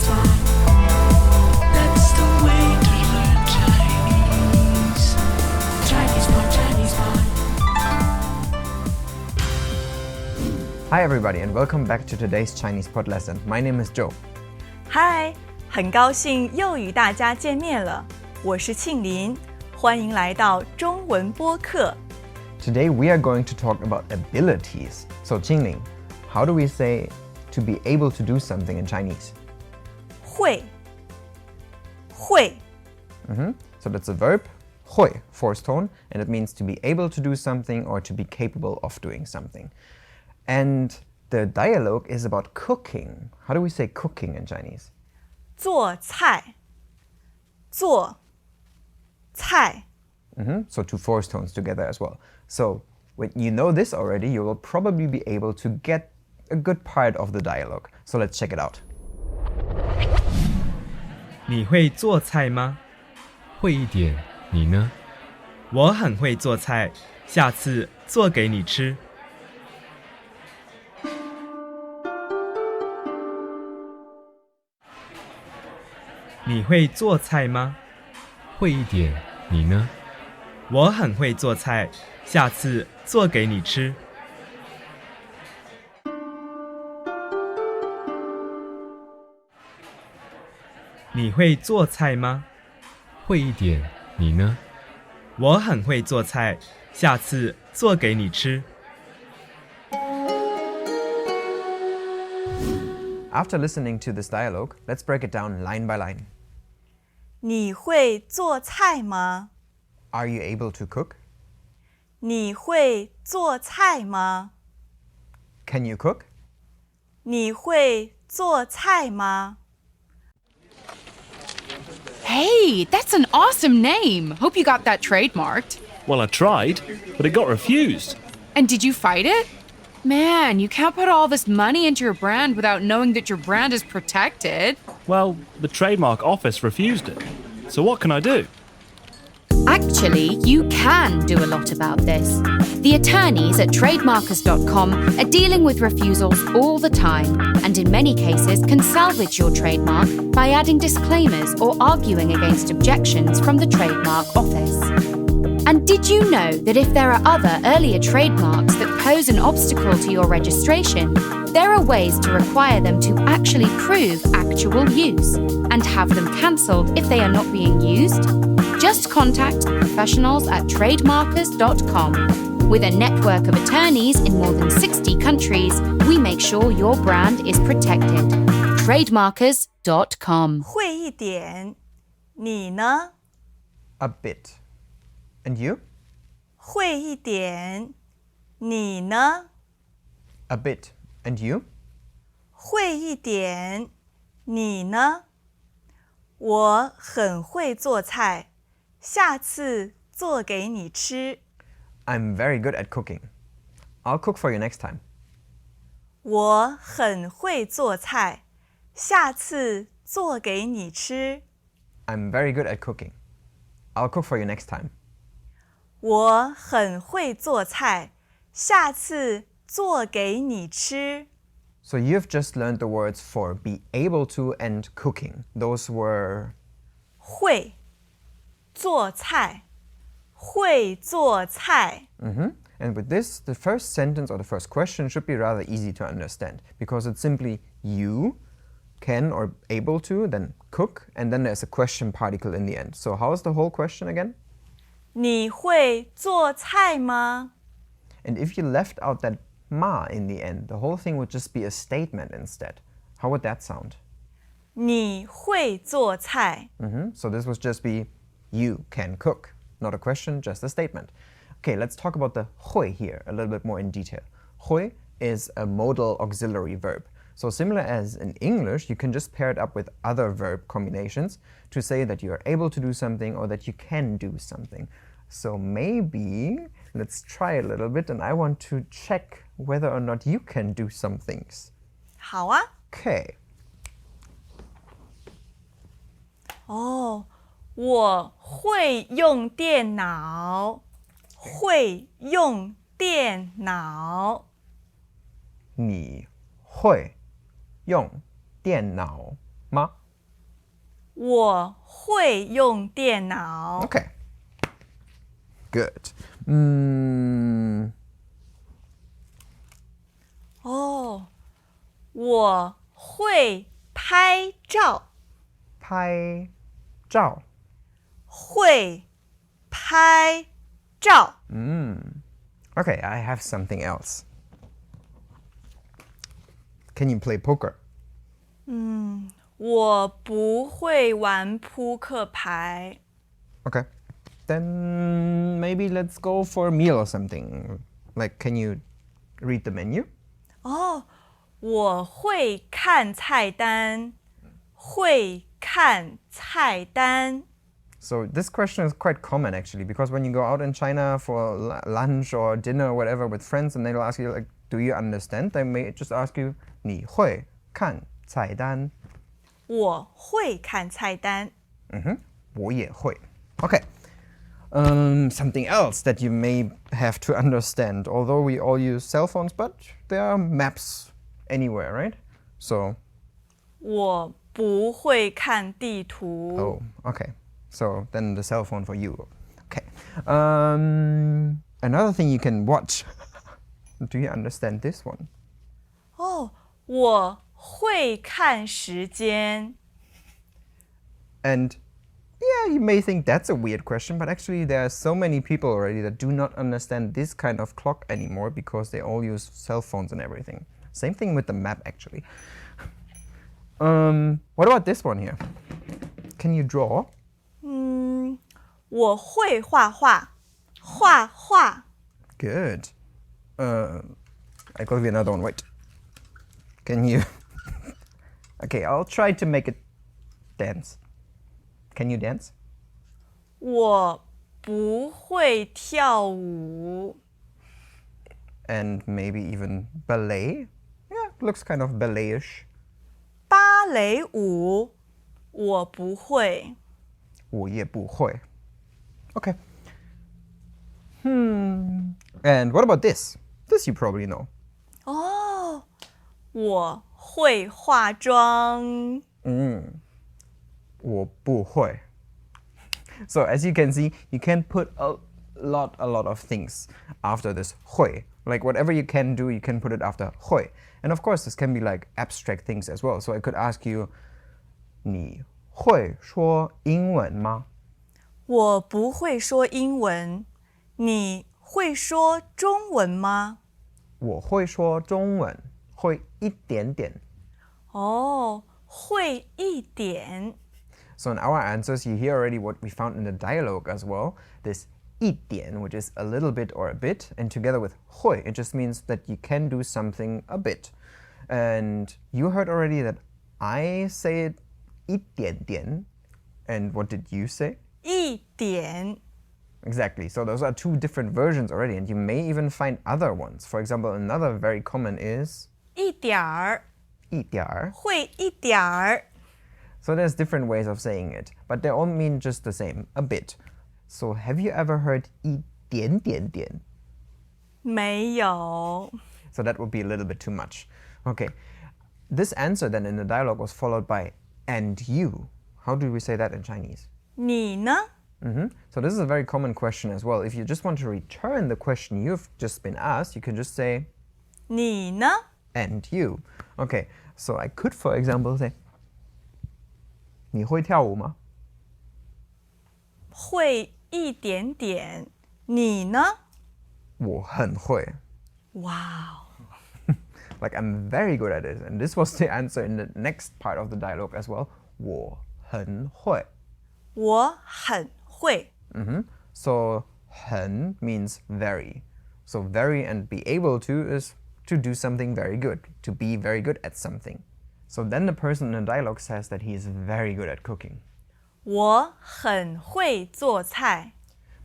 Chinese pot. That's the way to learn Chinese. Chinese pot, Chinese pot. Hi everybody and welcome back to today's Chinese pot lesson. My name is Joe. Hi， 很高兴又与大家见面了，我是庆林，欢迎来到中文播客。Today we are going to talk about abilities. So Qingling, how do we say to be able to do something in Chinese? 会 So that's a verb, 会, forced tone, and it means to be able to do something or to be capable of doing something. And the dialogue is about cooking. How do we say cooking in Chinese? 做菜 So two forced tones together as well. So when you know this already, you will probably be able to get a good part of the dialogue. So let's check it out. 你会做菜吗？会一点，你呢？我很会做菜，下次做给你吃。你会做菜吗？会一点，你呢？我很会做菜，下次做给你吃。你会做菜吗？会一点，你呢？我很会做菜，下次做给你吃。After listening to this dialogue, let's break it down line by line. 你会做菜吗？ Are you able to cook? 你会做菜吗？ Can you cook? 你会做菜吗？ Hey, that's an awesome name. Hope you got that trademarked. Well, I tried, but it got refused. And did you fight it? Man, you can't put all this money into your brand without knowing that your brand is protected. Well, the trademark office refused it. So what can I do? Actually, you can do a lot about this. The attorneys at trademarkers.com are dealing with refusals all the time, and in many cases can salvage your trademark by adding disclaimers or arguing against objections from the trademark office. And did you know that if there are other earlier trademarks that pose an obstacle to your registration, there are ways to require them to actually prove actual use and have them cancelled if they are not being used? Just contact professionals at trademarkers.com. With a network of attorneys in more than 60 countries, we make sure your brand is protected. Trademarkers.com. 会一点，你呢？ A bit. And you? 会一点，你呢？ A bit. And you? 会一点，你呢？我很会做菜，下次做给你吃。 I'm very good at cooking. I'll cook for you next time. 我很会做菜，下次做给你吃。 I'm very good at cooking. I'll cook for you next time. 我很会做菜，下次做给你吃。 So you've just learned the words for be able to and cooking. Those were 会做菜，会做菜。 And with this, the first sentence or the first question should be rather easy to understand because it's simply you can or able to, then cook, and then there's a question particle in the end. So how is the whole question again? 你会做菜吗？ And if you left out that ma in the end, the whole thing would just be a statement instead. How would that sound? 你会做菜。 So this would just be you can cook. Not a question, just a statement. Okay, let's talk about the 会 here a little bit more in detail. 会 is a modal auxiliary verb. So similar as in English, you can just pair it up with other verb combinations to say that you are able to do something or that you can do something. So maybe let's try a little bit and I want to check whether or not you can do some things. 好啊。 Okay. 哦，我会用电脑，会用电脑。你会用电脑。吗？我会用电脑。 Okay. Good. 哦，我会拍照。拍照。会拍照。 Okay, I have something else. Can you play poker? 我不会玩扑克牌。 Okay. Then maybe let's go for a meal or something. Like, can you read the menu? 哦，我会看菜单。会看菜单。 So this question is quite common actually, because when you go out in China for lunch or dinner or whatever with friends, and they'll ask you like, "Do you understand?" They may just ask you, 你会看菜单?我会看菜单。我也会. Okay. Something else that you may have to understand, although we all use cell phones, but there are maps anywhere, right? So. 我不会看地图。 Oh, okay. So then the cell phone for you. Okay. Another thing you can watch. Do you understand this one? 哦，我会看时间。 And yeah, you may think that's a weird question, but actually there are so many people already that do not understand this kind of clock anymore because they all use cell phones and everything. Same thing with the map, actually. What about this one here? Can you draw? 我会画画。画画。 Good. I got you another one. Wait. Can you? Okay, I'll try to make it dance. Can you dance? 我不会跳舞。 And maybe even ballet? Yeah, looks kind of ballet-ish. 芭蕾舞。我不会。我也不会. Okay. And what about this? This you probably know. 哦，我会化妆。 我不会. So as you can see, you can put a lot of things after this 会. Like whatever you can do, you can put it after 会. And of course, this can be like abstract things as well. So I could ask you, 你会说英文吗?我不会说英文。你会说中文吗？我会说中文，会一点点。哦，会一点。 So in our answers, you hear already what we found in the dialogue as well. This 一点, which is a little bit or a bit, and together with 会, it just means that you can do something a bit. And you heard already that I say it 一点点. And what did you say? 一点。 Exactly. So those are two different versions already, and you may even find other ones. For example, another very common is 一点儿。一点儿. 会一点儿。 So there's different ways of saying it, but they all mean just the same, a bit. So have you ever heard 一点点点? 没有。 So that would be a little bit too much. Okay. This answer then in the dialogue was followed by and you. How do we say that in Chinese? 你呢？ So this is a very common question as well. If you just want to return the question you've just been asked, you can just say 你呢？ and you. Okay, so I could, for example, say 你会跳舞吗?会一点点。你呢？我很会.哇哦！ Like I'm very good at it. And this was the answer in the next part of the dialogue as well. 我很会.我很会。 So 很 means very. So very and be able to is to do something very good, to be very good at something. So then the person in the dialogue says that he is very good at cooking. 我很会做菜。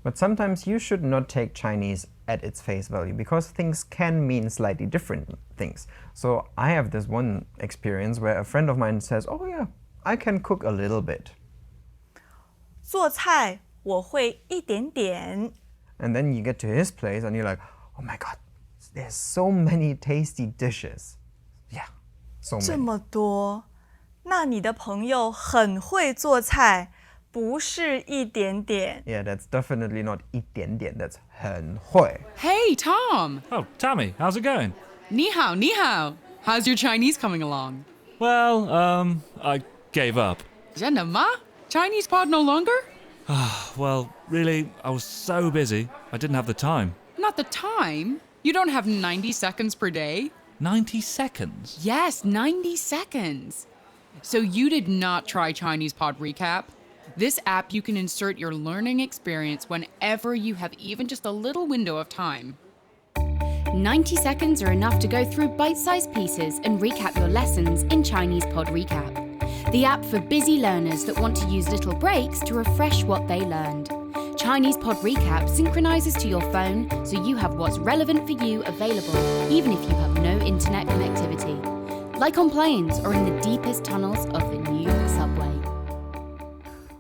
But sometimes you should not take Chinese at its face value because things can mean slightly different things. So I have this one experience where a friend of mine says, "Oh yeah, I can cook a little bit." 做菜我会一点点。 And then you get to his place and you're like, "Oh my god, there's so many tasty dishes." Yeah, so 这 many. 么多，那你的朋友很会做菜，不是一点点。 Yeah, that's definitely not 一点点, that's 很会. Hey, Tom! Oh, Tammy, how's it going? Ni hao, ni hao. How's your Chinese coming along? Well, I gave up. 真的吗? Chinese pod no longer? Well, really, I was so busy, I didn't have the time. Not the time. You don't have 90 seconds per day? 90 seconds? Yes, 90 seconds. So you did not try Chinese Pod Recap? This app, you can insert your learning experience whenever you have even just a little window of time. 90 seconds are enough to go through bite-sized pieces and recap your lessons in Chinese Pod Recap, the app for busy learners that want to use little breaks to refresh what they learned. Chinese Pod Recap synchronizes to your phone so you have what's relevant for you available even if you have no internet connectivity, like on planes or in the deepest tunnels of the New York subway.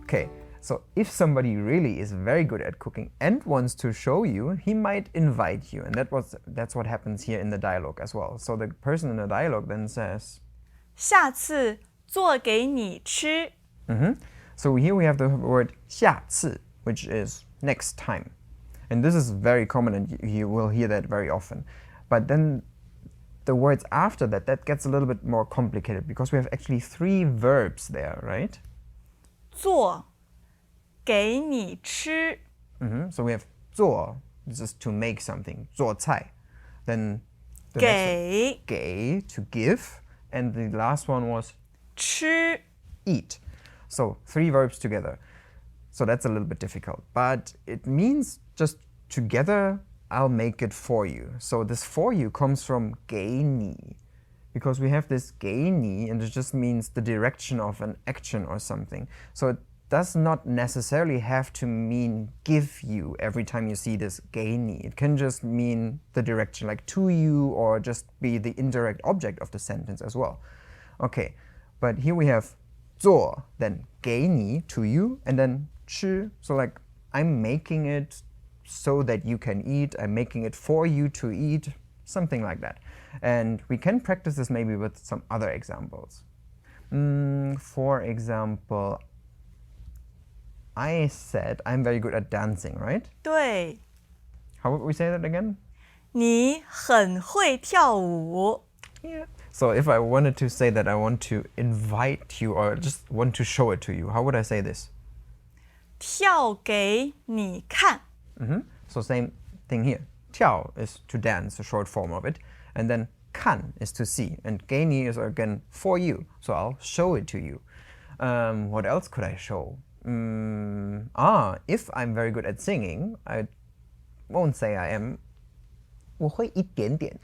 Okay, so if somebody really is very good at cooking and wants to show you, he might invite you. And that's what happens here in the dialogue as well. So the person in the dialogue then says, 下次做给你吃。 So here we have the word 下次, which is next time. And this is very common and you will hear that very often. But then the words after that gets a little bit more complicated because we have actually 3 verbs there, right? 做给你吃。 So we have 做, this is to make something, 做菜. Then the next one, 给 给, to give. And the last one was 吃。 eat. So 3 verbs together. So that's a little bit difficult. But it means just together, I'll make it for you. So this for you comes from 给你. Because we have this 给你, and it just means the direction of an action or something. So it does not necessarily have to mean give you every time you see this 给你. It can just mean the direction, like to you, or just be the indirect object of the sentence as well. Okay, but here we have 做, then 给你, to you, and then 吃. So like, I'm making it so that you can eat, I'm making it for you to eat, something like that. And we can practice this maybe with some other examples. For example, I said I'm very good at dancing, right? 对， How would we say that again? 你很会跳舞。 Yeah. So if I wanted to say that I want to invite you or just want to show it to you, how would I say this? 跳给你看。 So same thing here. 跳 is to dance, a short form of it. And then 看 is to see. And 给你 is again for you. So I'll show it to you. What else could I show? If I'm very good at singing, I won't say I am. 我会一点点.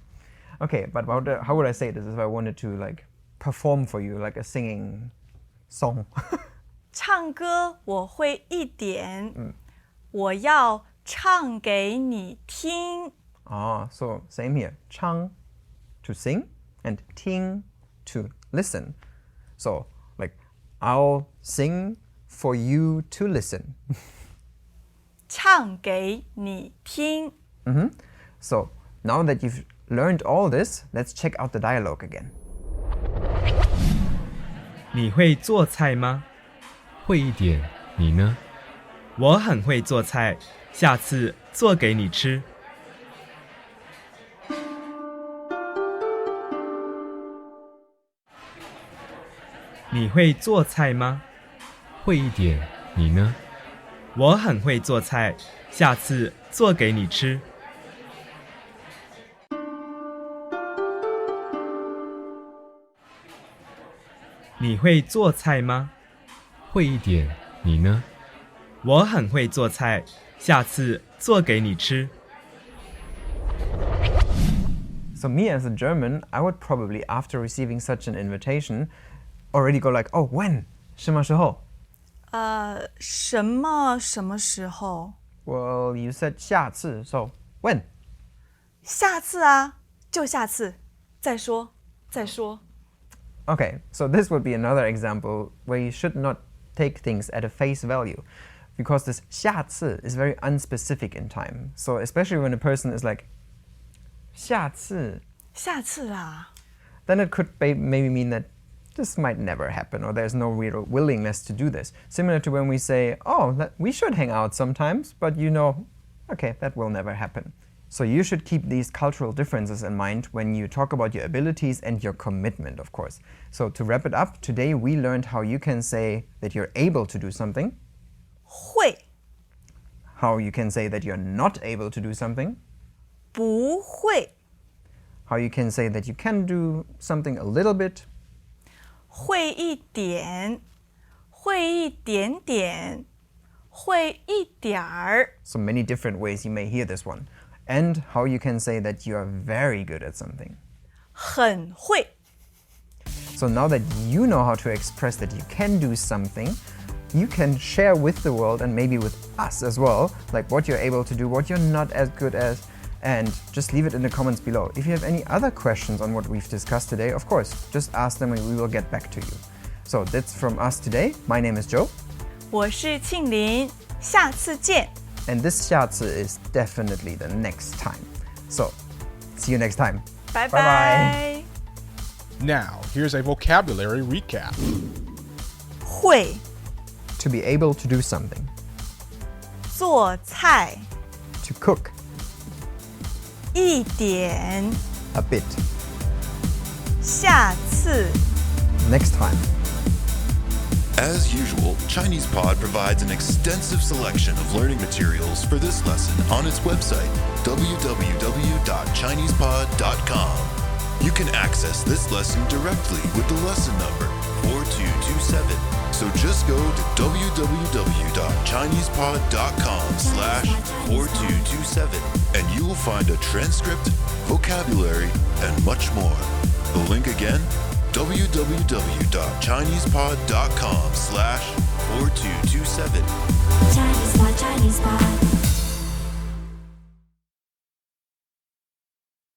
Okay, but how would I say this if I wanted to like perform for you like a singing song? 唱歌我会一点，我要唱给你听。 So same here. 唱 to sing and 听 to listen. So like I'll sing for you to listen. 唱给你听。 So now that you've learned all this, let's check out the dialogue again. 你会做菜吗？会一点，你呢？我很会做菜，下次做给你吃。你会做菜吗？会一点，你呢？我很会做菜，下次做给你吃。你会做菜吗？会一点，你呢？我很会做菜，下次做给你吃。So me as a German, I would probably, after receiving such an invitation, already go like, oh, when? 什么时候? 什么时候？ Well, you said 下次, so when? 下次啊，就下次。再说。 Okay, so this would be another example where you should not take things at a face value, because this 下次 is very unspecific in time. So especially when a person is like 下次, 下次啊。 then it could maybe mean that this might never happen, or there's no real willingness to do this. Similar to when we say, oh, we should hang out sometimes, but you know, okay, that will never happen. So you should keep these cultural differences in mind when you talk about your abilities and your commitment, of course. So to wrap it up, today we learned how you can say that you're able to do something, 会 how you can say that you're not able to do something, 不会 how you can say that you can do something a little bit, 会一点会一点点会一点儿 so many different ways you may hear this one, and how you can say that you are very good at something. 很会 So now that you know how to express that you can do something, you can share with the world and maybe with us as well, like what you're able to do, what you're not as good as, and just leave it in the comments below. If you have any other questions on what we've discussed today, of course, just ask them and we will get back to you. So that's from us today. My name is Joe. 我是庆林，下次见。 And this 下次 is definitely the next time. So, see you next time. 拜 Bye-bye. 拜。 Now, here's a vocabulary recap. 会 To be able to do something. 做菜 To cook. 一点， A bit. 下次。 Next time. As usual, ChinesePod provides an extensive selection of learning materials for this lesson on its website, www.chinesepod.com. You can access this lesson directly with the lesson number 4227. So just go to www.chinesepod.com/4227 and you will find a transcript, vocabulary, and much more. The link again, www.chinesepod.com/4227.